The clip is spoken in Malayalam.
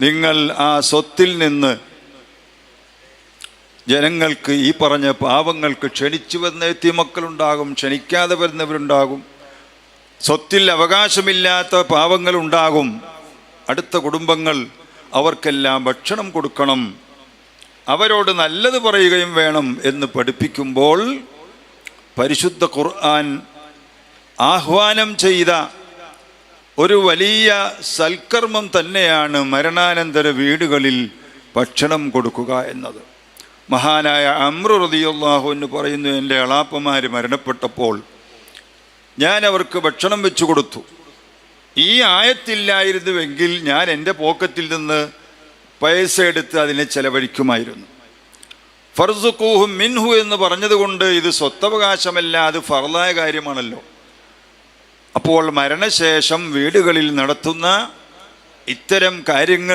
നിങ്ങൾ ആ സ്വത്തിൽ നിന്ന് ജനങ്ങൾക്ക് ഈ പറഞ്ഞ പാവങ്ങൾക്ക് ക്ഷണിച്ചു വന്ന എത്തിമക്കളുണ്ടാകും, ക്ഷണിക്കാതെ വരുന്നവരുണ്ടാകും, സ്വത്തിൽ അവകാശമില്ലാത്ത പാവങ്ങളുണ്ടാകും, അടുത്ത കുടുംബങ്ങൾ, അവർക്കെല്ലാം ഭക്ഷണം കൊടുക്കണം, അവരോട് നല്ലത് പറയുകയും വേണം എന്ന് പഠിപ്പിക്കുമ്പോൾ പരിശുദ്ധ ഖുർആൻ ആഹ്വാനം ചെയ്ത ഒരു വലിയ സൽക്കർമ്മം തന്നെയാണ് മരണാനന്തര വീടുകളിൽ ഭക്ഷണം കൊടുക്കുക എന്നത്. മഹാനായ അംർ റളിയല്ലാഹു അൻഹു പറയുന്നു, എൻ്റെ എളാപ്പമാർ മരണപ്പെട്ടപ്പോൾ ഞാൻ അവർക്ക് ഭക്ഷണം വെച്ചു കൊടുത്തു. ഈ ആയത്തില്ലായിരുന്നുവെങ്കിൽ ഞാൻ എൻ്റെ പോക്കറ്റിൽ നിന്ന് പൈസ എടുത്ത് അതിനെ ചെലവഴിക്കുമായിരുന്നു. ഫർസുഖൂഹും മിൻഹു എന്ന് പറഞ്ഞതുകൊണ്ട് ഇത് സ്വത്തവകാശമല്ല, അത് ഫർളായ കാര്യമാണല്ലോ. അപ്പോൾ മരണശേഷം വീടുകളിൽ നടത്തുന്ന ഇത്തരം കാര്യങ്ങൾ